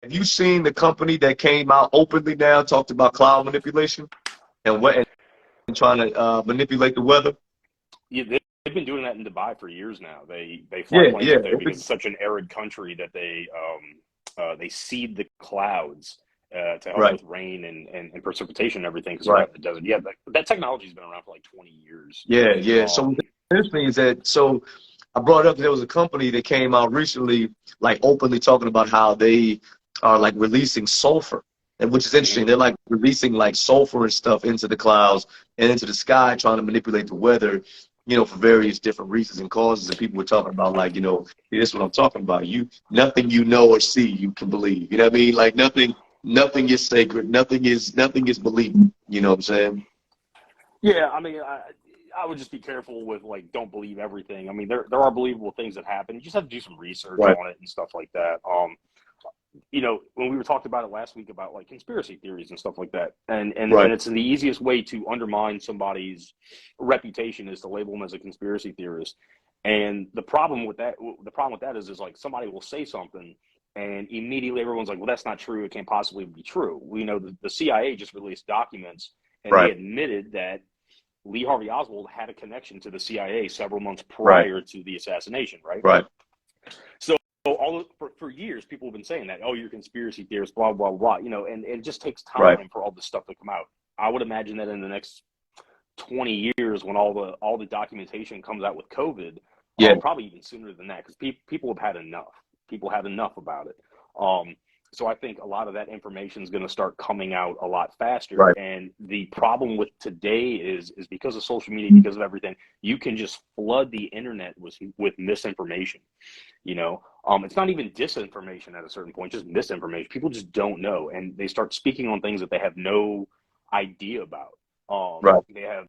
you seen the company that came out openly now, talked about cloud manipulation and what and trying to manipulate the weather? Yeah, they've been doing that in Dubai for years now. They fly Yeah, planes yeah, up there because it's such an arid country that they seed the clouds to help right, with rain and precipitation and everything because they're right. out in the desert. Yeah, that technology's been around for like 20 years. Yeah, yeah. So Um, what's interesting is that I brought up there was a company that came out recently, like openly talking about how they are like releasing sulfur, and which is interesting. mhm. They're like releasing like sulfur and stuff into the clouds and into the sky, trying to manipulate the weather, for various different reasons and causes. And people were talking about like, this is what I'm talking about. Nothing you know or see you can believe. You know what I mean? Like nothing is sacred. Nothing is believable. You know what I'm saying? Yeah, I mean, I would just be careful with like don't believe everything. I mean, there are believable things that happen. You just have to do some research Right, on it and stuff like that. When we were talking about it last week about like conspiracy theories and stuff like that, and right, it's the easiest way to undermine somebody's reputation is to label them as a conspiracy theorist. And the problem with that is like somebody will say something, and immediately everyone's like, well, that's not true. It can't possibly be true. We know the CIA just released documents, and they right, admitted that Lee Harvey Oswald had a connection to the CIA several months right, prior to the assassination, right? right. So for years, people have been saying that, oh, you're a conspiracy theorist, blah, blah, blah, and it just takes Right. time for all this stuff to come out. I would imagine that in the next 20 years, when all the documentation comes out with COVID, Yeah. probably even sooner than that, because people have had enough. People have enough about it. Um, so I think a lot of that information is going to start coming out a lot faster. Right. And the problem with today is because of social media, because of everything, you can just flood the internet with misinformation. It's not even disinformation at a certain point, just misinformation. People just don't know, and they start speaking on things that they have no idea about. Right. They have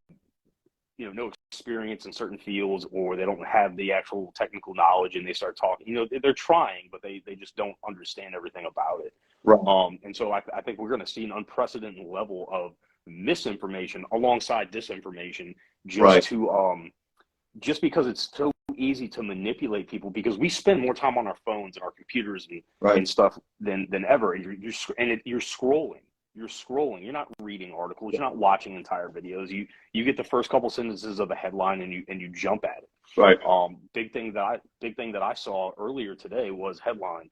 no experience in certain fields, or they don't have the actual technical knowledge, and they start talking. They're trying, but they just don't understand everything about it. Right. And so I think we're going to see an unprecedented level of misinformation alongside disinformation, just Right. to just because it's so easy to manipulate people, because we spend more time on our phones and our computers Right. and stuff than ever. And you're scrolling. You're scrolling. You're not reading articles. You're not watching entire videos. You get the first couple sentences of a headline and you jump at it. Right. Big thing that I saw earlier today was headline.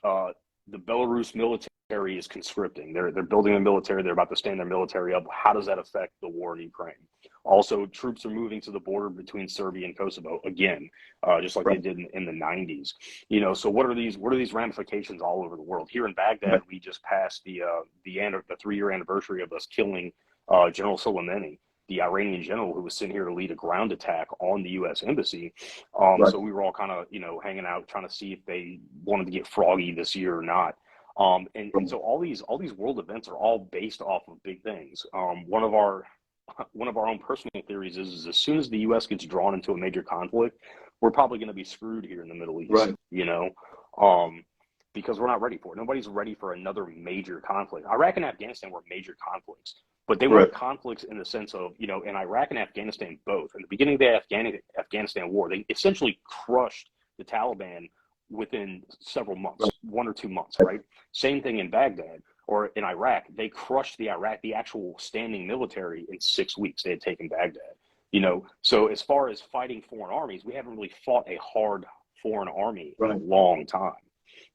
The Belarus military is conscripting. They're building a military. They're about to stand their military up. How does that affect the war in Ukraine? Also, troops are moving to the border between Serbia and Kosovo again, just like they Right. did in the 90s. So what are these ramifications all over the world? Here in Baghdad, Right. we just passed the 3-year anniversary of us killing General Soleimani, the Iranian general who was sent here to lead a ground attack on the U.S. embassy. Right. So we were all kind of hanging out trying to see if they wanted to get froggy this year or not. And so all these world events are all based off of big things. One of our own personal theories is as soon as the U.S. gets drawn into a major conflict, we're probably going to be screwed here in the Middle East, Right. because we're not ready for it. Nobody's ready for another major conflict. Iraq and Afghanistan were major conflicts, but they Right. weren't conflicts in the sense of, in Iraq and Afghanistan both. In the beginning of the Afghanistan war, they essentially crushed the Taliban within several months, Right. 1 or 2 months, right? Same thing in Baghdad. Or in Iraq, they crushed the actual standing military in 6 weeks. They had taken Baghdad. So as far as fighting foreign armies, we haven't really fought a hard foreign army in a Right. long time.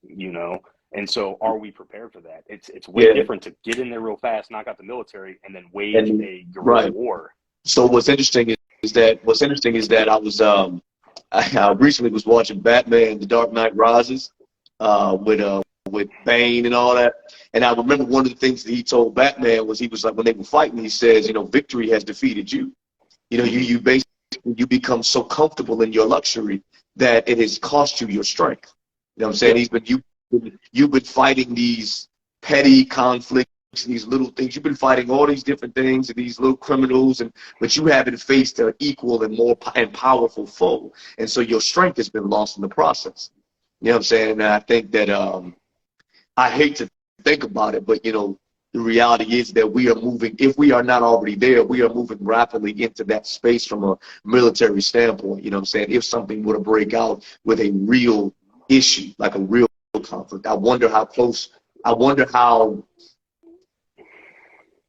You know, and so are we prepared for that? It's way Yeah. different to get in there real fast, knock out the military, and then wage And a guerrilla right. war. So what's interesting is that I recently was watching Batman: The Dark Knight Rises, with Bane and all that. And I remember one of the things that he told Batman was he was like when they were fighting, he says, victory has defeated you. Mm-hmm. You basically you become so comfortable in your luxury that it has cost you your strength. You know what I'm saying? Yep. You've been fighting these petty conflicts, these little things. You've been fighting all these different things and these little criminals, but you haven't faced an equal and more and powerful foe. And so your strength has been lost in the process. You know what I'm saying? And I think that I hate to think about it, but the reality is that we are moving, if we are not already there, we are moving rapidly into that space from a military standpoint. You know what I'm saying? If something were to break out with a real issue, like a real conflict. I wonder how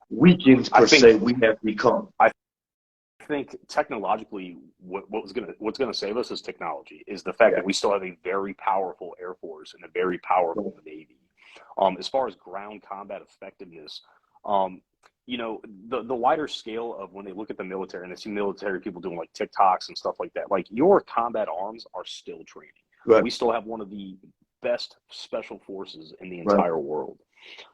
weakened per se we have become. I think technologically, what's gonna save us is technology. Is the fact that we still have a very powerful Air Force and a very powerful Navy. As far as ground combat effectiveness, the wider scale of when they look at the military and they see military people doing like TikToks and stuff like that, like your combat arms are still training. Right. We still have one of the best special forces in the entire world.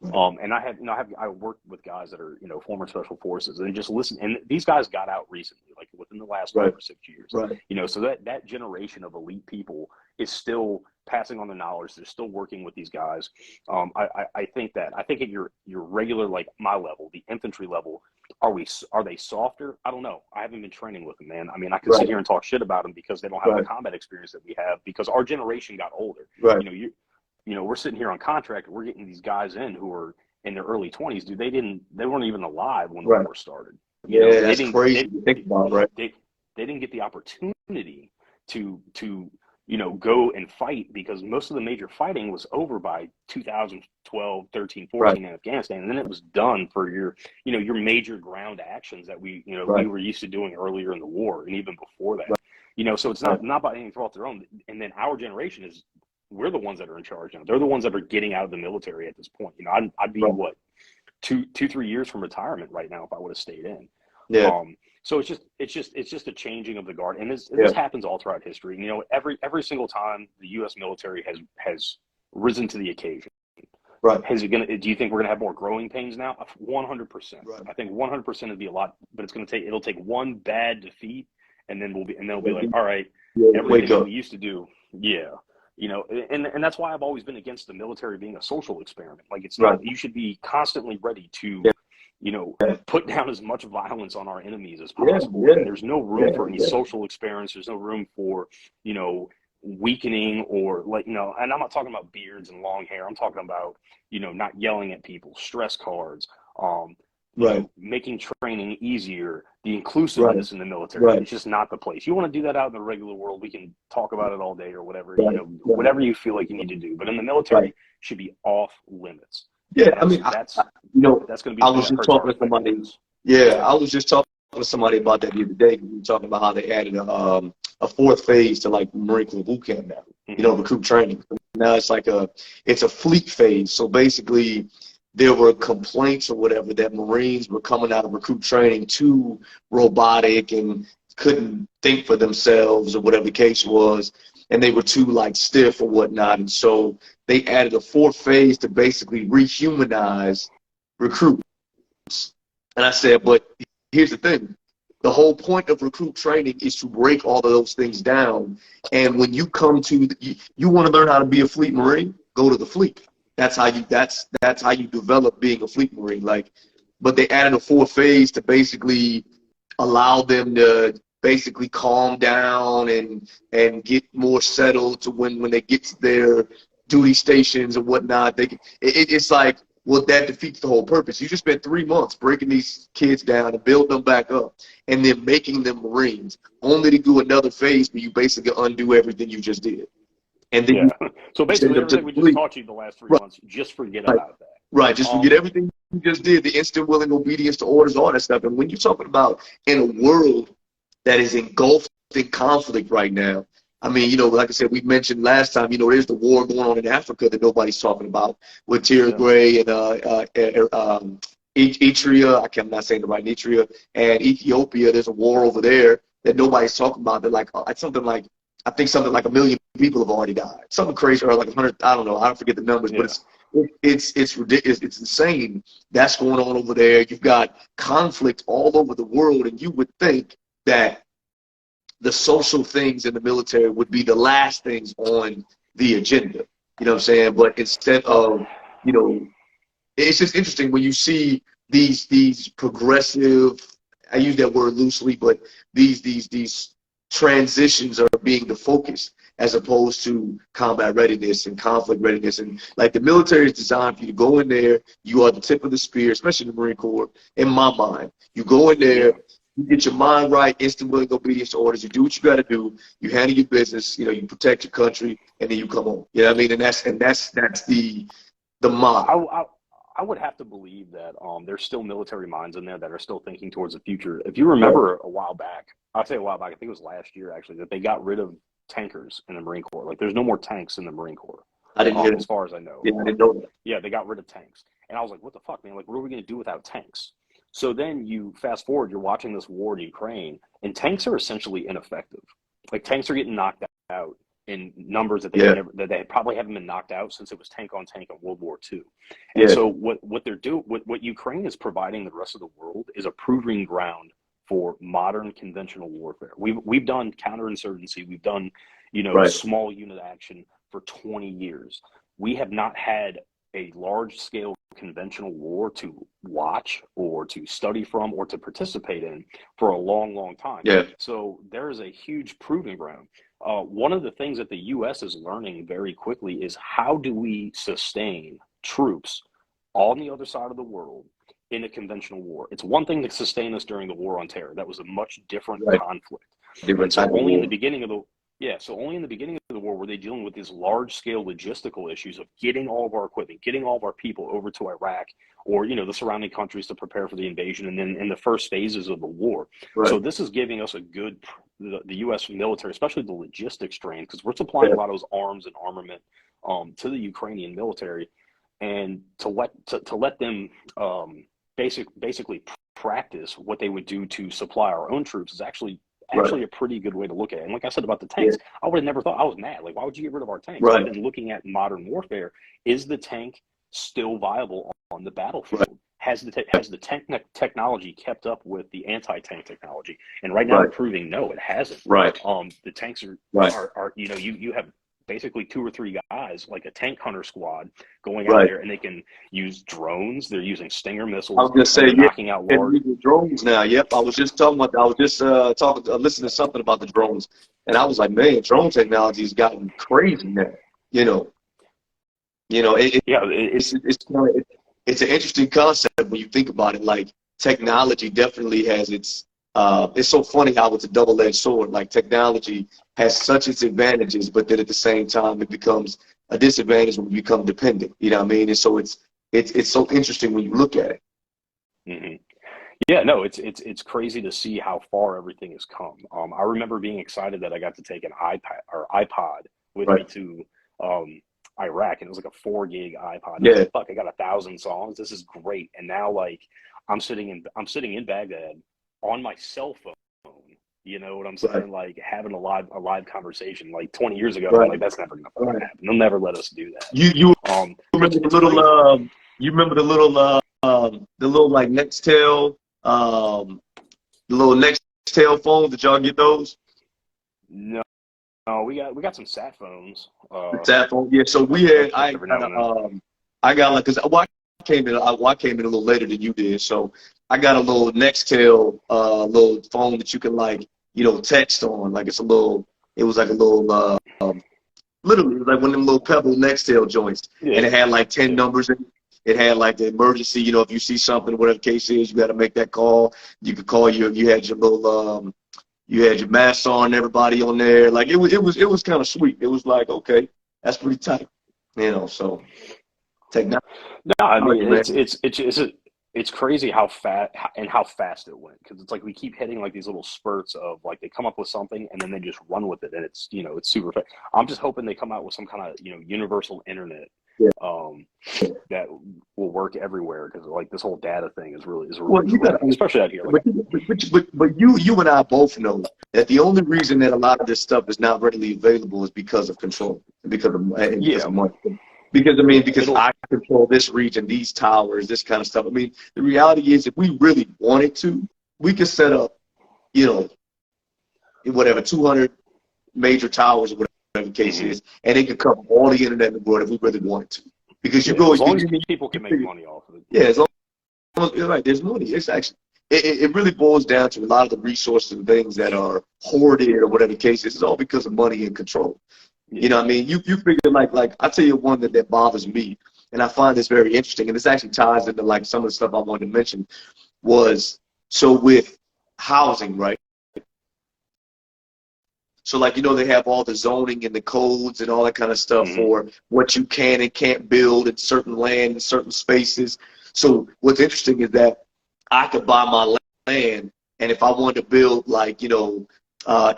And I worked with guys that are, former special forces, and just listen. And these guys got out recently, like within the last 5 or 6 years. Right. So that generation of elite people is still passing on the knowledge. They're still working with these guys. I think at your regular, like my level, the infantry level, are they softer? I don't know. I haven't been training with them, man. I mean, I can sit here and talk shit about them because they don't have the combat experience that we have, because our generation got older. Right. We're sitting here on contract. We're getting these guys in who are in their early 20s, dude. They weren't even alive when the war started. That's crazy to think about, right? They didn't get the opportunity to go and fight, because most of the major fighting was over by 2012, 13, 14 in Afghanistan, and then it was done for your major ground actions that we were used to doing earlier in the war and even before that. So it's not about any fault of their own. And then our generation we're the ones that are in charge now. They're the ones that are getting out of the military at this point. I'd be 2-3 years from retirement right now if I would have stayed in. So it's just a changing of the guard, and this happens all throughout history. Every single time the U.S. military has risen to the occasion. Right. Do you think we're gonna have more growing pains now? 100%. Right. I think 100% would be a lot, but it'll take one bad defeat, and then they'll be like, all right, everything we used to do, and that's why I've always been against the military being a social experiment. Like, it's not. You should be constantly ready to, put down as much violence on our enemies as possible. And there's no room for any social experience. There's no room for, weakening or and I'm not talking about beards and long hair. I'm talking about, not yelling at people, stress cards, making training easier, the inclusiveness in the military. It's just not the place. You want to do that out in the regular world, we can talk about it all day or whatever, whatever you feel like you need to do. But in the military, should be off limits. I mean, that's going to be. I was just talking to somebody. I was just talking to somebody about that the other day. We were talking about how they added a fourth phase to like Marine Corps boot camp now. Recruit training. Now it's like it's a fleet phase. So basically, there were complaints or whatever that Marines were coming out of recruit training too robotic and couldn't think for themselves or whatever the case was, and they were too like stiff or whatnot. And so they added a fourth phase to basically rehumanize recruits. And I said, but here's the thing. The whole point of recruit training is to break all of those things down. And when you come to, you want to learn how to be a fleet Marine, go to the fleet. That's how you develop being a fleet Marine. But they added a fourth phase to basically allow them to basically calm down and get more settled to when they get to their duty stations and whatnot. It's like, well, that defeats the whole purpose. You just spent 3 months breaking these kids down and building them back up and then making them Marines, only to do another phase where you basically undo everything you just did. And then so basically everything we just taught you the last 3 months, just forget about that. Right, just forget everything you just did, the instant willing obedience to orders, all that stuff. And when you're talking about in a world that is engulfed in conflict right now, I mean, like I said, we mentioned last time, there's the war going on in Africa that nobody's talking about with Tigray and Eritrea. I'm not saying the right, Eritrea and Ethiopia. There's a war over there that nobody's talking about. That like something like 1 million people have already died. Something crazy, or like 100. I don't know. I don't forget the numbers, but it's ridiculous. It's insane. That's going on over there. You've got conflict all over the world, and you would think that the social things in the military would be the last things on the agenda. You know what I'm saying? But instead of, it's just interesting when you see these progressive, I use that word loosely, but these transitions are being the focus as opposed to combat readiness and conflict readiness. And like the military is designed for you to go in there, you are the tip of the spear, especially the Marine Corps, in my mind. You go in there, You get your mind right, instant willing obedience to orders. You do what you got to do. You handle your business. You know, you protect your country, and then you come home. You know what I mean? And that's the model. I would have to believe that there's still military minds in there that are still thinking towards the future. If you remember a while back, I'll say a while back, I think it was last year actually, that they got rid of tankers in the Marine Corps. Like there's no more tanks in the Marine Corps. I didn't hear as far as I know. Yeah, I didn't know that. Yeah, they got rid of tanks. And I was like, what the fuck, man? Like, what are we going to do without tanks? So then you fast forward, you're watching this war in Ukraine, and tanks are essentially ineffective. Like tanks are getting knocked out in numbers that they probably haven't been knocked out since it was tank on tank in World War II. And so what Ukraine is providing the rest of the world is a proving ground for modern conventional warfare. We've done counterinsurgency, we've done small unit action for 20 years. We have not had a large scale conventional war to watch or to study from or to participate in for a long, long time. Yeah. So there is a huge proving ground. One of the things that the U.S. is learning very quickly is how do we sustain troops on the other side of the world in a conventional war. It's one thing to sustain us during the war on terror. That was a much different conflict. So only in the beginning of the war were they dealing with these large-scale logistical issues of getting all of our equipment, getting all of our people over to Iraq or, the surrounding countries to prepare for the invasion, and then in the first phases of the war. Right. So this is giving us the U.S. military, especially the logistics strain, because we're supplying a lot of those arms and armament to the Ukrainian military, and to let them basically practice what they would do to supply our own troops is actually a pretty good way to look at it. And like I said about the tanks, I would have never thought. I was mad. Like, why would you get rid of our tanks? Right. I've been looking at modern warfare. Is the tank still viable on the battlefield? Right. Has the tank technology kept up with the anti-tank technology? And right now, we're proving no, it hasn't. Right. The tanks are you have basically 2 or 3 guys, like a tank hunter squad, going out there, and they can use drones. They're using Stinger missiles. I was going to say, knocking out large drones now. Yep, I was just talking about. I was just listening to something about the drones, and I was like, man, drone technology has gotten crazy now. It's an interesting concept when you think about it. Like technology definitely has its. It's so funny how it's a double-edged sword. Like technology has such its advantages, but then at the same time it becomes a disadvantage when we become dependent. You know what I mean? And so it's so interesting when you look at it. Mm-hmm. Yeah, no, it's crazy to see how far everything has come. I remember being excited that I got to take an iPod with me to Iraq, and it was like a 4 gig iPod. Yeah. Like, fuck, I got 1,000 songs. This is great. And now, like, I'm sitting in Baghdad on my cell phone. You know what I'm saying? Right. Like having a live conversation. Like 20 years ago, I'm like, that's never gonna happen. They'll never let us do that. You remember the little like Nextel the little Nextel phones? Did y'all get those? No, we got some sat phones. Sat phone, yeah. So we had I got like, cause I came in a little later than you did, so I got a little Nextel little phone that you can like text on. Like it was like a little literally like one of them little Pebble Nextel joints, and it had like 10 numbers in it. It had like the emergency, if you see something, whatever the case is, you got to make that call. You could call you had your little you had your mask on, everybody on there. Like it was kind of sweet. It was like, okay, that's pretty tight, so technology. No, I mean it's crazy how fast it went, because it's like we keep hitting like these little spurts of like they come up with something and then they just run with it, and it's it's super fast. I'm just hoping they come out with some kind of universal internet that will work everywhere, because like this whole data thing is really especially out here. Like, but you and I both know that the only reason that a lot of this stuff is not readily available is because of control, because of money. Because I control this region, these towers, this kind of stuff. I mean, the reality is, if we really wanted to, we could set up, 200 major towers or whatever the case is, and it could cover all the internet in the world if we really wanted to. Because as long as people can make money off of it. Yeah, as long as you're right, there's money. It's actually it really boils down to a lot of the resources and things that are hoarded or whatever the case is. It's all because of money and control. You know what I mean? You figure like I'll tell you one that bothers me, and I find this very interesting, and this actually ties into like some of the stuff I wanted to mention, was so with housing, right? So like, they have all the zoning and the codes and all that kind of stuff for what you can and can't build in certain land, in certain spaces. So what's interesting is that I could buy my land, and if I wanted to build like,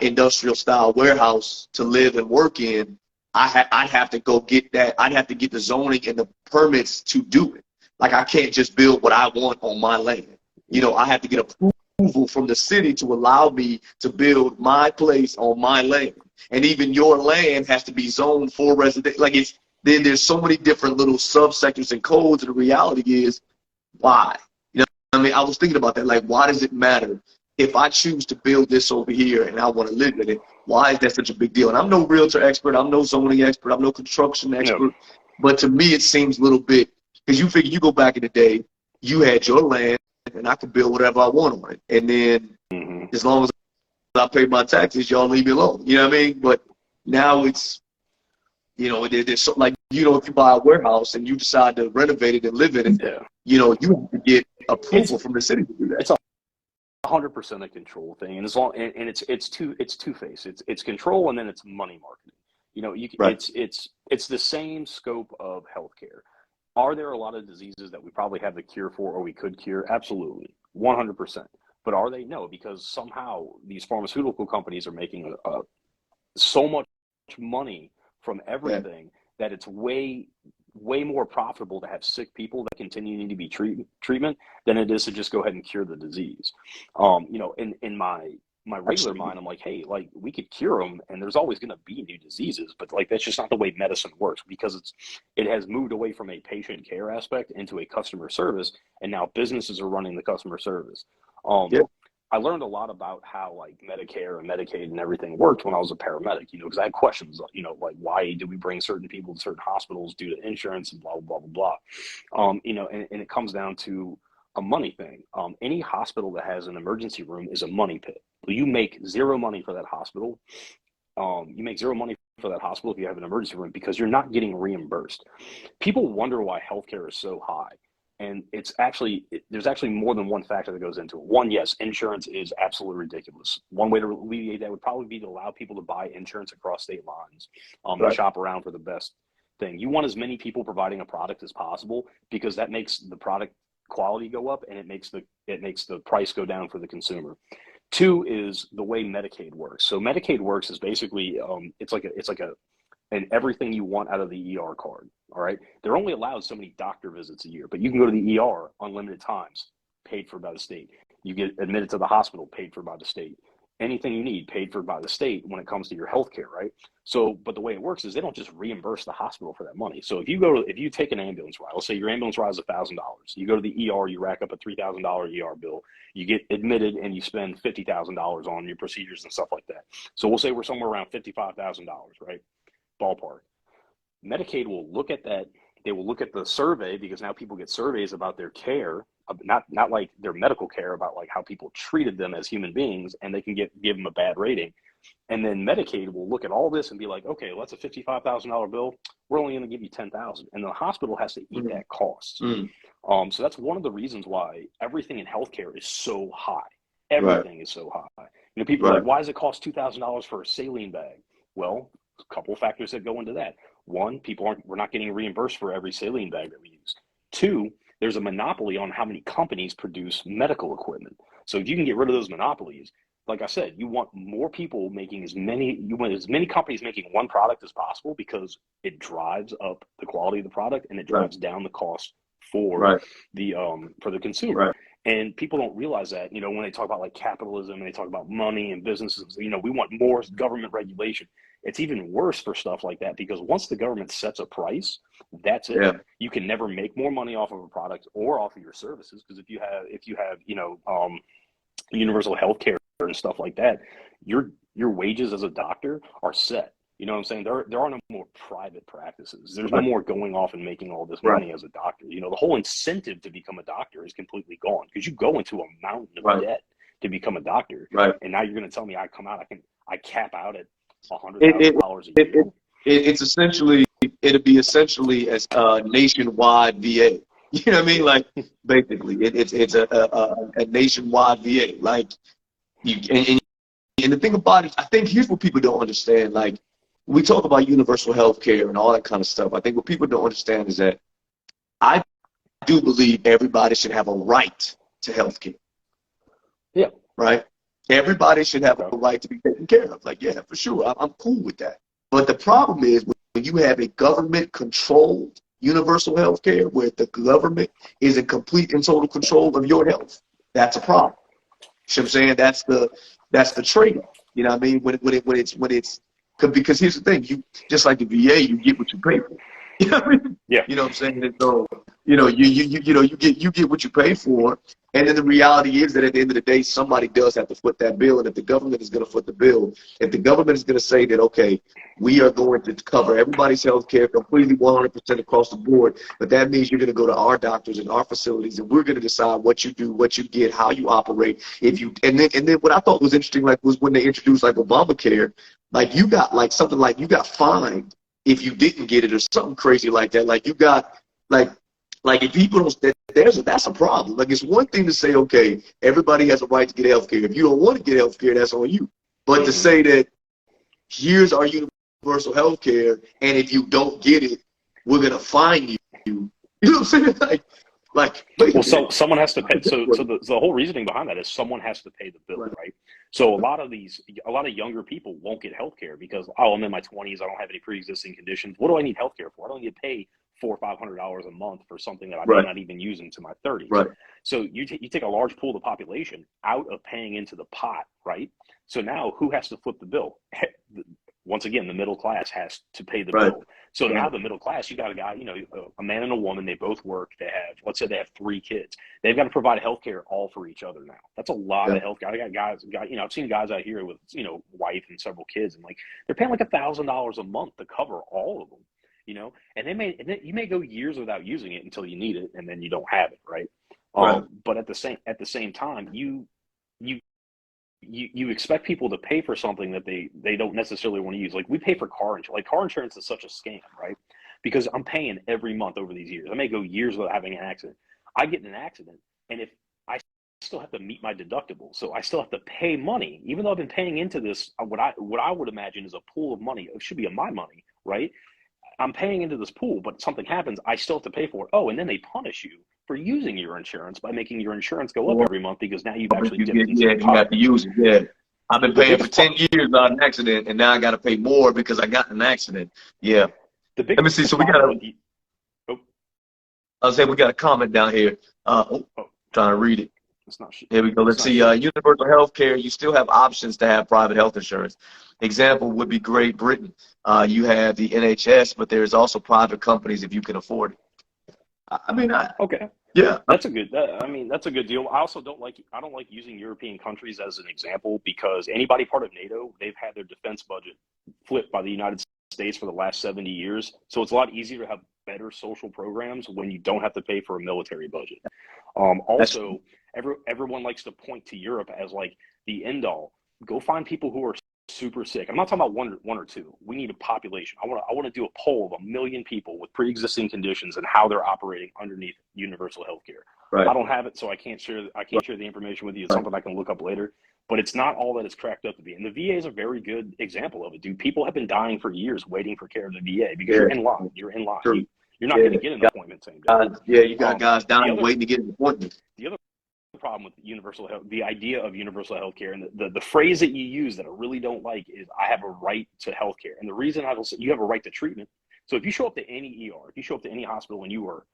industrial style warehouse to live and work in, I'd have to go get that. I'd have to get the zoning and the permits to do it. Like I can't just build what I want on my land. I have to get approval from the city to allow me to build my place on my land. And even your land has to be zoned for residential. Like there's so many different little subsectors and codes, and the reality is why? I mean, I was thinking about that. Like, why does it matter if I choose to build this over here and I want to live in it? Why is that such a big deal? And I'm no realtor expert. I'm no zoning expert. I'm no construction expert. No. But to me, it seems a little bit, because you figure you go back in the day, you had your land, and I could build whatever I want on it. And then as long as I pay my taxes, y'all leave me alone. You know what I mean? But now it's, there's so, like, if you buy a warehouse and you decide to renovate it and live in it, you have to get approval from the city to do that. It's 100% a control thing, and as long and it's two-faced. It's control, and then it's money marketing. Right. It's the same scope of healthcare. Are there a lot of diseases that we probably have the cure for, or we could cure? Absolutely, 100%. But are they? No, because somehow these pharmaceutical companies are making so much money from everything that it's way more profitable to have sick people that continue to need to be treatment than it is to just go ahead and cure the disease. In my regular mind, I'm like, hey, like we could cure them, and there's always going to be new diseases, but like that's just not the way medicine works, because it has moved away from a patient care aspect into a customer service, and now businesses are running the customer service. I learned a lot about how like Medicare and Medicaid and everything worked when I was a paramedic, because I had questions, like why do we bring certain people to certain hospitals due to insurance and blah, blah, blah, blah. And it comes down to a money thing. Any hospital that has an emergency room is a money pit. You make zero money for that hospital. You make zero money for that hospital if you have an emergency room, because you're not getting reimbursed. People wonder why healthcare is so high. And there's actually more than one factor that goes into it. One, yes, insurance is absolutely ridiculous. One way to alleviate that would probably be to allow people to buy insurance across state lines, and shop around for the best thing. You want as many people providing a product as possible, because that makes the product quality go up, and it makes the price go down for the consumer. Two is the way Medicaid works. So Medicaid works is basically it's like an everything you want out of the ER card. All right. They're only allowed so many doctor visits a year, but you can go to the ER unlimited times, paid for by the state. You get admitted to the hospital, paid for by the state. Anything you need, paid for by the state when it comes to your health care, right? So, but the way it works is they don't just reimburse the hospital for that money. So if you take an ambulance ride, let's say your ambulance ride is $1,000. You go to the ER, you rack up a $3,000 ER bill. You get admitted and you spend $50,000 on your procedures and stuff like that. So we'll say we're somewhere around $55,000, right? Ballpark. Medicaid will look at that. They will look at the survey, because now people get surveys about their care, not like their medical care, about like how people treated them as human beings, and they can give them a bad rating. And then Medicaid will look at all this and be like, okay, well, that's a $55,000 bill. We're only going to give you $10,000, and the hospital has to eat that cost. So that's one of the reasons why everything in healthcare is so high. Everything is so high. People are like, why does it cost $2,000 for a saline bag? Well, a couple of factors that go into that. One, we're not getting reimbursed for every saline bag that we use. Two, there's a monopoly on how many companies produce medical equipment. So if you can get rid of those monopolies, like I said, you want more people making you want as many companies making one product as possible, because it drives up the quality of the product, and it drives down the cost for the consumer. And people don't realize that, when they talk about like capitalism and they talk about money and businesses, we want more government regulation. It's even worse for stuff like that, because once the government sets a price, that's it. You can never make more money off of a product or off of your services, because if you have universal health care and stuff like that, your wages as a doctor are set. You know what I'm saying? There are no more private practices. There's no more going off and making all this money as a doctor. The whole incentive to become a doctor is completely gone, because you go into a mountain of debt to become a doctor. And now you're going to tell me I come out, I cap out at $100,000 a year. It'd be essentially as a nationwide VA. You know what I mean? Like basically, it's a nationwide VA. Like And the thing about it, I think here's what people don't understand. Like, we talk about universal health care and all that kind of stuff. I think what people don't understand is that I do believe everybody should have a right to health care. Yeah. Right? Everybody should have Okay. a right to be taken care of. Like, yeah, for sure. I'm cool with that. But the problem is when you have a government-controlled universal health care where the government is in complete and total control of your health, that's a problem. You know what I'm saying? That's the trade-off. You know what I mean? When it's because here's the thing, you just like the VA, you get what you pay for. You know what I mean? Yeah. You know what I'm saying? And so, you get what you pay for, and then the reality is that at the end of the day, somebody does have to foot that bill, and if the government is going to foot the bill, if the government is going to say that, okay, we are going to cover everybody's health care completely 100% across the board, but that means you're going to go to our doctors and our facilities, and we're going to decide what you do, what you get, how you operate. And then what I thought was interesting, like, was when they introduced like Obamacare, like you got like something like you got fined if you didn't get it or something crazy like that. Like you got like if people don't, that's a problem. Like it's one thing to say, okay, everybody has a right to get health care. If you don't want to get health care, that's on you. But to say that here's our universal health care, and if you don't get it, we're gonna fine you. You know what I'm saying? Well, so someone has to pay. So the whole reasoning behind that is someone has to pay the bill, right? So a lot of younger people won't get health care because, oh, I'm in my 20s, I don't have any pre-existing conditions. What do I need health care for? I don't need to pay $400 or $500 a month for something that I may not even use into my 30s. Right. So you take a large pool of the population out of paying into the pot, right? So now who has to flip the bill? Once again, the middle class has to pay the bill. So now the middle class, you got a guy, a man and a woman, they both work. They have, let's say they have 3 kids. They've got to provide health care all for each other now. That's a lot of health care. I got guys, I've seen guys out here with, wife and several kids, and like they're paying like $1,000 a month to cover all of them, and you may go years without using it until you need it, and then you don't have it, right? But at the same time, you expect people to pay for something that they don't necessarily want to use. Like we pay for car insurance. Like car insurance is such a scam, right? Because I'm paying every month over these years. I may go years without having an accident. I get in an accident, and if I still have to meet my deductible, so I still have to pay money, even though I've been paying into this what I would imagine is a pool of money. It should be my money, right? I'm paying into this pool, but something happens, I still have to pay for it. Oh, and then they punish you for using your insurance by making your insurance go up every month because now you've actually dipped into the pot. You got to use it. Yeah, I've been paying for 10 years without an accident, and now I got to pay more because I got in an accident. Yeah. Let me see. So we got I was saying we got a comment down here. Trying to read it. Here we go. Let's see. Universal health care. You still have options to have private health insurance. Example would be Great Britain. You have the NHS, but there's also private companies if you can afford it. Okay. Yeah. That's a good deal. I also don't like using European countries as an example because anybody part of NATO, they've had their defense budget flipped by the United States for the last 70 years. So it's a lot easier to have better social programs when you don't have to pay for a military budget. Also, everyone likes to point to Europe as like the end all. Go find people who are super sick. I'm not talking about one or two. We need a population. I want to do a poll of 1 million people with pre-existing conditions and how they're operating underneath universal health care. I don't have it, so I can't share the information with you. It's something I can look up later. But it's not all that it's cracked up to be. And the VA is a very good example of it, dude. People have been dying for years waiting for care of the VA because you're in line. You're in line. Sure. You're not going to get an appointment same day. You got guys dying waiting to get an appointment. The other problem with universal health, the idea of universal health care, and the phrase that you use that I really don't like is I have a right to health care. And the reason I will say you have a right to treatment. So if you show up to any ER, if you show up to any hospital and you are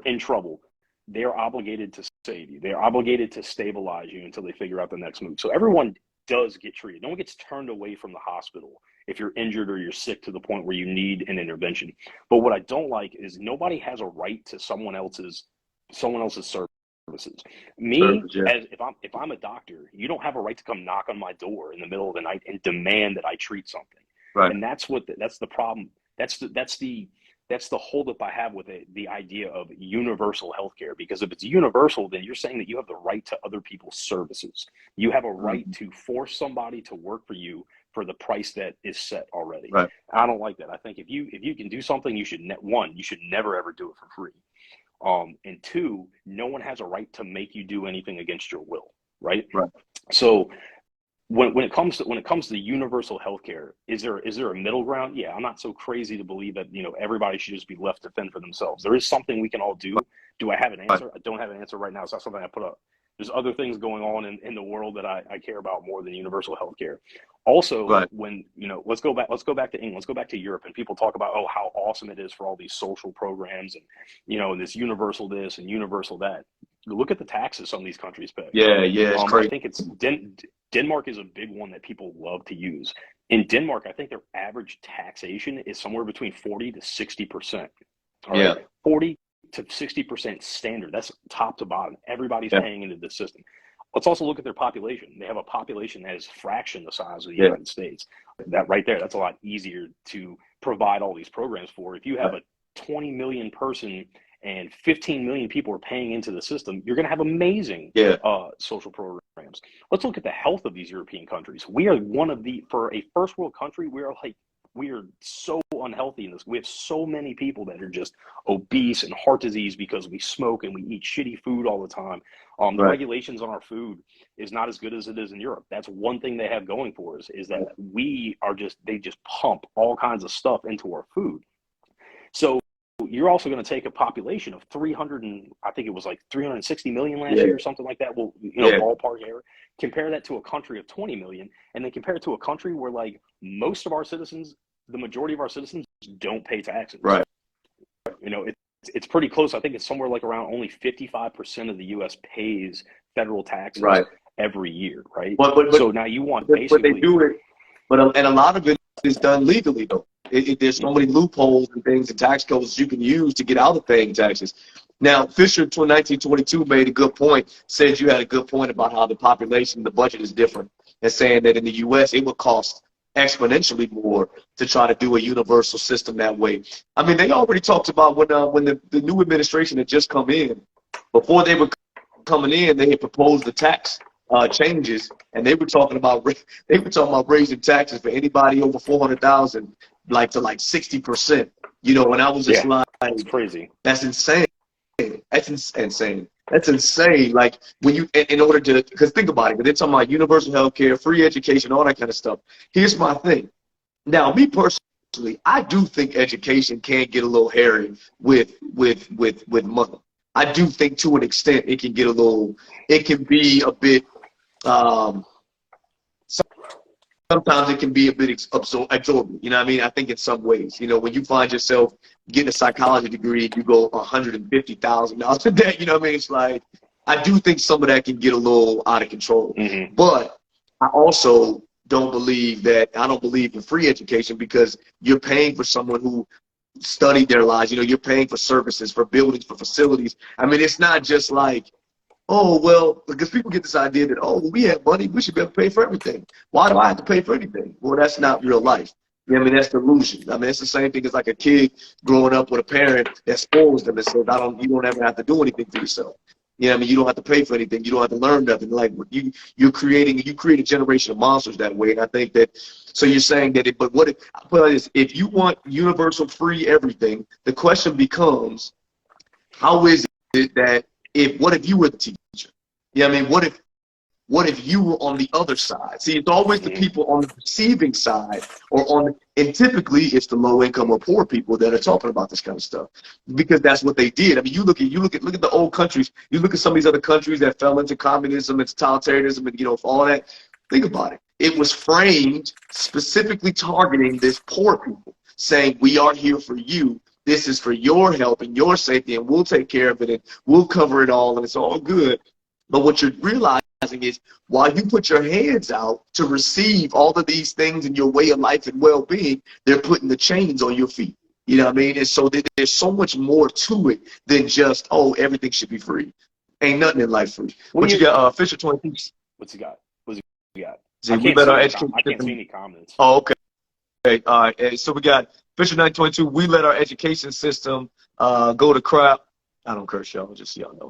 in trouble, they're obligated to save you. They're obligated to stabilize you until they figure out the next move. So everyone does get treated. No one gets turned away from the hospital if you're injured or you're sick to the point where you need an intervention. But what I don't like is nobody has a right to someone else's services. If I'm a doctor, you don't have a right to come knock on my door in the middle of the night and demand that I treat something. Right. And that's the problem. That's the holdup I have with the idea of universal healthcare. Because if it's universal, then you're saying that you have the right to other people's services. You have a right to force somebody to work for you for the price that is set already. Right. I don't like that. I think if you can do something, you should never ever do it for free. And 2, no one has a right to make you do anything against your will. Right. Right. So when it comes to universal healthcare, is there a middle ground? Yeah, I'm not so crazy to believe that everybody should just be left to fend for themselves. There is something we can all do. Do I have an answer? I don't have an answer right now. It's not something I put up. There's other things going on in the world that I care about more than universal healthcare. Also, Right. when let's go back to England, let's go back to Europe, and people talk about how awesome it is for all these social programs and this universal this and universal that. Look at the taxes some of these countries pay. Yeah, it's I crazy. think it's Denmark is a big one that people love to use. In Denmark, I think their average taxation is somewhere between 40 to 60%. All right? 40 to 60% standard. That's top to bottom. Everybody's paying into the system. Let's also look at their population. They have a population that is fraction the size of the United States. That right there, that's a lot easier to provide all these programs for. If you have a 20 million person and 15 million people are paying into the system, you're going to have amazing social programs. Let's look at the health of these European countries. We are for a first world country, we are so unhealthy in this. We have so many people that are just obese and heart disease because we smoke and we eat shitty food all the time. The regulations on our food is not as good as it is in Europe. That's one thing they have going for us, is that they just pump all kinds of stuff into our food. So you're also going to take a population of 360 million last year or something like that. Well, ballpark error. Compare that to a country of 20 million, and then compare it to a country where most of our citizens, the majority of our citizens, don't pay taxes. Right. It's pretty close. I think it's somewhere around only 55% of the U.S. pays federal taxes every year, right? But so now you want basically. But they do it, and a lot of it is done legally though. There's so many loopholes and things and tax codes you can use to get out of paying taxes. Now, Fisher 1922 made a good point, said you had a good point about how the population, the budget is different, and saying that in the U.S. it would cost exponentially more to try to do a universal system that way. I mean, they already talked about when the new administration had just come in, before they were coming in, they had proposed the tax changes, and they were talking about raising taxes for anybody over 400,000 to 60%. And I was just it's crazy. That's insane. That's insane. That's insane. Like when you, in order to, because think about it, they're talking about universal health care, free education, all that kind of stuff. Here's my thing. Now, me personally, I do think education can get a little hairy with money. I do think to an extent it can be a bit, sometimes it can be a bit exorbitant. You know what I mean? I think in some ways, when you find yourself getting a psychology degree, you go $150,000 a day. You know what I mean? It's like, I do think some of that can get a little out of control. Mm-hmm. But I also don't believe in free education, because you're paying for someone who studied their lives. You're paying for services, for buildings, for facilities. I mean, it's not just like, oh, well, because people get this idea that, oh, well, we have money, we should be able to pay for everything. Why do I have to pay for anything? Well, that's not real life. I mean, that's delusion. I mean, it's the same thing as like a kid growing up with a parent that spoils them and says, you don't ever have to do anything for yourself. I mean, you don't have to pay for anything. You don't have to learn nothing. Like you create a generation of monsters that way. And I think that, so you're saying that, if you want universal free everything, the question becomes, how is it that what if you were the teacher? I mean, what if you were on the other side? See, it's always the people on the receiving side, and typically it's the low income or poor people that are talking about this kind of stuff, because that's what they did. I mean, look at the old countries. You look at some of these other countries that fell into communism and totalitarianism and all that. Think about it. It was framed specifically targeting this poor people, saying, we are here for you. This is for your help and your safety, and we'll take care of it, and we'll cover it all, and it's all good. But what you're realizing is, while you put your hands out to receive all of these things in your way of life and well-being, they're putting the chains on your feet. You know what I mean? And so there's so much more to it than just, oh, everything should be free. Ain't nothing in life free. What you got, Fisher 22? What's he got? I can't see any comments. Oh, okay. Okay. All right. So we got Fisher 922. We let our education system go to crap. I don't curse, y'all, just so y'all know.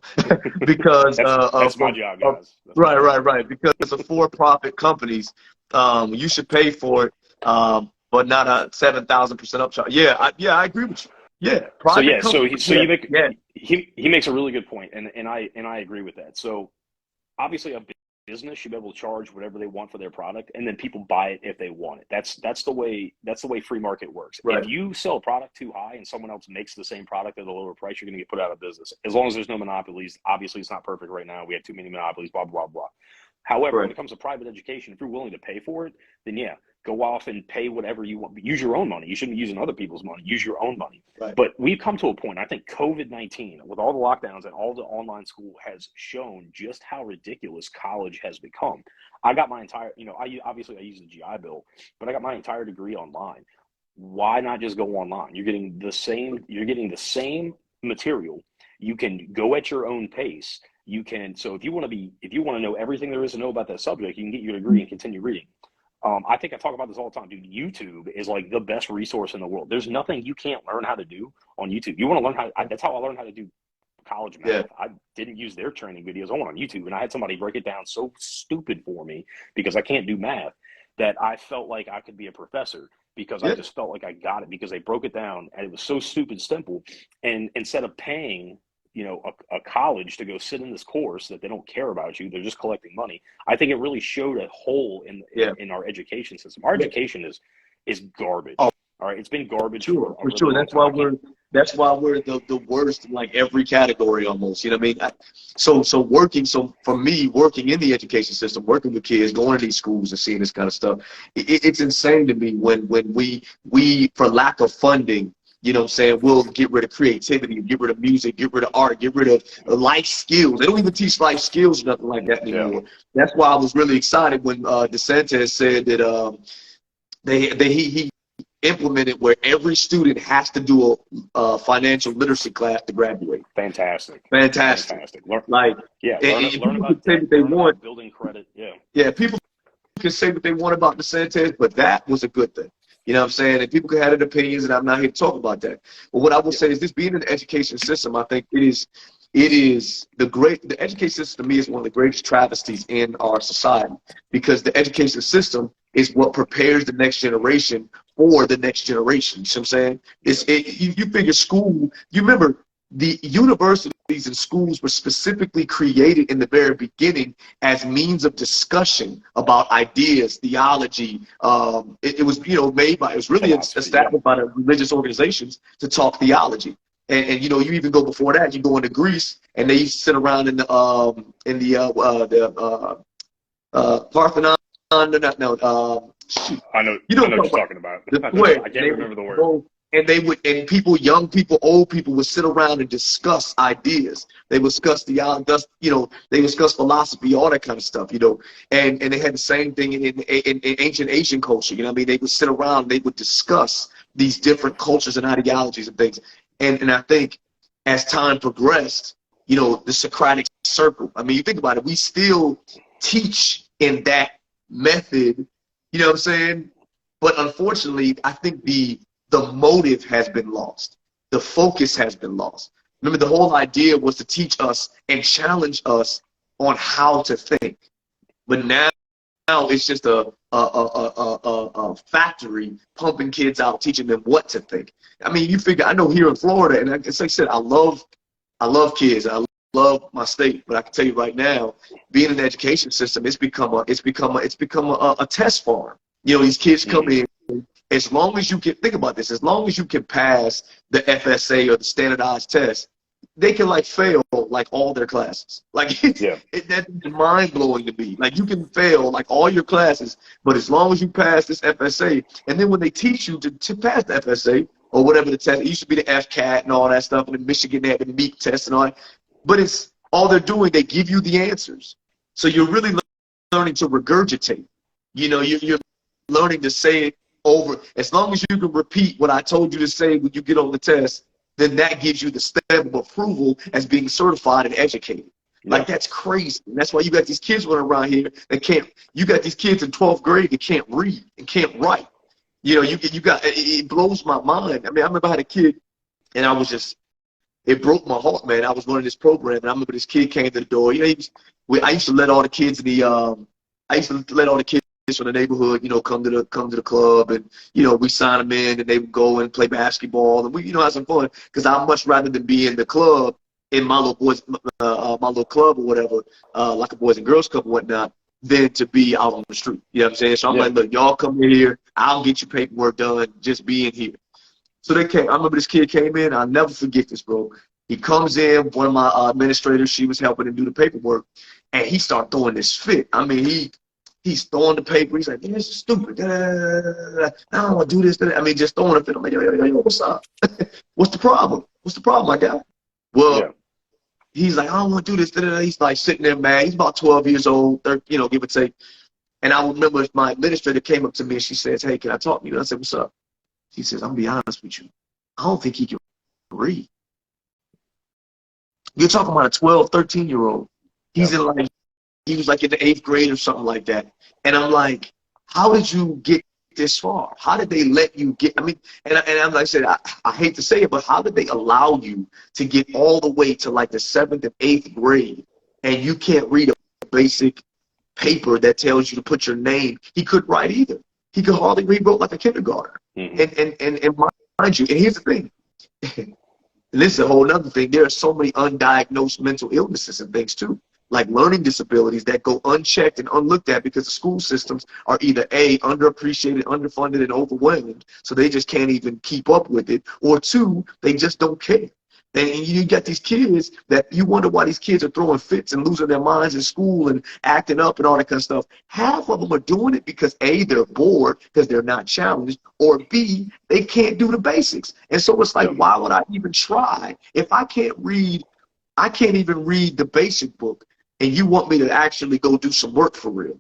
Because that's my job, guys. Right. Because of for-profit companies, you should pay for it, but not a 7,000% upcharge. Yeah, I agree with you. Yeah. He makes a really good point, and I agree with that. So obviously a business should be able to charge whatever they want for their product, and then people buy it if they want it. That's the way free market works. Right. If you sell a product too high and someone else makes the same product at a lower price, you're going to get put out of business. As long as there's no monopolies. Obviously, it's not perfect right now. We have too many monopolies. Blah blah blah. However, Right. when it comes to private education, if you're willing to pay for it, then yeah, go off and pay whatever you want. Use your own money. You shouldn't be using other people's money. Use your own money. Right. But we've come to a point, I think COVID-19, with all the lockdowns and all the online school, has shown just how ridiculous college has become. I got my entire, I use the GI Bill, but I got my entire degree online. Why not just go online? You're getting the same material. You can go at your own pace. So if you want to know everything there is to know about that subject, you can get your degree and continue reading. I think I talk about this all the time, dude. YouTube is like the best resource in the world. There's nothing you can't learn how to do on YouTube. You want to learn that's how I learned how to do college math. Yeah. I didn't use their training videos. I went on YouTube and I had somebody break it down so stupid for me because I can't do math that I felt like I could be a professor because I just felt like I got it because they broke it down and it was so stupid simple. And instead of paying a college to go sit in this course that they don't care about you, they're just collecting money. I think it really showed a hole in our education system. Our education is garbage. Oh. All right, it's been garbage For for sure. That's why we're the worst in like every category almost. You know what I mean? So for me, working in the education system, working with kids, going to these schools and seeing this kind of stuff, it's insane to me when we for lack of funding, we'll get rid of creativity, get rid of music, get rid of art, get rid of life skills. They don't even teach life skills or nothing like that anymore. Yeah. That's why I was really excited when DeSantis said that he implemented where every student has to do a financial literacy class to graduate. Fantastic. Learn about building credit. Yeah, people can say what they want about DeSantis, but that was a good thing. You know what I'm saying? And people can have their opinions, and I'm not here to talk about that. But what I will say is this: being in the education system, I think it is the education system to me is one of the greatest travesties in our society, because the education system is what prepares the next generation for the next generation. You see what I'm saying? You figure school, you remember the universities and schools were specifically created in the very beginning as means of discussion about ideas, theology. It was really established by the religious organizations to talk theology. And you even go before that, you go into Greece, and they used to sit around in the Parthenon. I know what you're talking about. I can't remember the word. And young people, old people would sit around and discuss ideas. They would discuss they discuss philosophy, all that kind of stuff, And they had the same thing in ancient Asian culture. They would sit around, they would discuss these different cultures and ideologies and things. And I think as time progressed, the Socratic circle. You think about it, we still teach in that method, you know what I'm saying? But unfortunately, I think the motive has been lost. The focus has been lost. Remember, the whole idea was to teach us and challenge us on how to think. But now it's just a factory pumping kids out, teaching them what to think. You figure, I know here in Florida, and as I said, I love kids. I love my state, but I can tell you right now, being in the education system, it's become a test farm. These kids come in. As long as you can think about this, as long as you can pass the FSA or the standardized test, they can fail all their classes. That's mind blowing to me. You can fail all your classes, but as long as you pass this FSA, and then when they teach you to pass the FSA or whatever the test, it used to be the FCAT and all that stuff, and in Michigan they had the MEP test and all that. But it's all they're doing. They give you the answers, so you're really learning to regurgitate. You're learning to say it over. As long as you can repeat what I told you to say when you get on the test, then that gives you the stamp of approval as being certified and educated. That's crazy. And that's why you got these kids running around here that can't. You got these kids in 12th grade that can't read and can't write. It blows my mind. I remember I had a kid, and it broke my heart, man. I was running this program, and I remember this kid came to the door. I used to let all the kids from the neighborhood, come to the club, and we sign them in, and they would go and play basketball, and we have some fun, because I'd much rather than be in the club in my little club or whatever, like a boys and girls club and whatnot. than to be out on the street. You know what I'm saying? So I'm like, look, y'all come in here. I'll get your paperwork done. Just be in here. So they came. I remember this kid came in. I'll never forget this, bro. He comes in. One of my administrators, she was helping him do the paperwork, and he started throwing this fit. I mean, he's throwing the paper. He's like, this is stupid. I don't want to do this. I mean, just throwing a fit. I'm like, yo, what's up? What's the problem? What's the problem, my guy? Well, he's like, I don't want to do this. He's like sitting there, man. He's about 12 years old, 13, you know, give or take. And I remember my administrator came up to me and she says, hey, can I talk to you? And I said, what's up? She says, I'm going to be honest with you. I don't think he can read. You're talking about a 12, 13-year-old. He was like in the 8th grade or something like that. And I'm like, how did you get this far? How did they let you get, I mean, and I'm like I said, I hate to say it, but how did they allow you to get all the way to like the 7th and 8th grade and you can't read a basic paper that tells you to put your name? He couldn't write either. He could hardly read, wrote like a kindergartner. And mind you, and here's the thing, and this is a whole other thing, there are so many undiagnosed mental illnesses and things too, like learning disabilities that go unchecked and unlooked at because the school systems are either A, underappreciated, underfunded, and overwhelmed, so they just can't even keep up with it, or 2, they just don't care. And you get these kids that you wonder why these kids are throwing fits and losing their minds in school and acting up and all that kind of stuff. Half of them are doing it because A, they're bored because they're not challenged, or B, they can't do the basics. And so it's like, why would I even try if I can't read? I can't even read the basic book, and you want me to actually go do some work for real.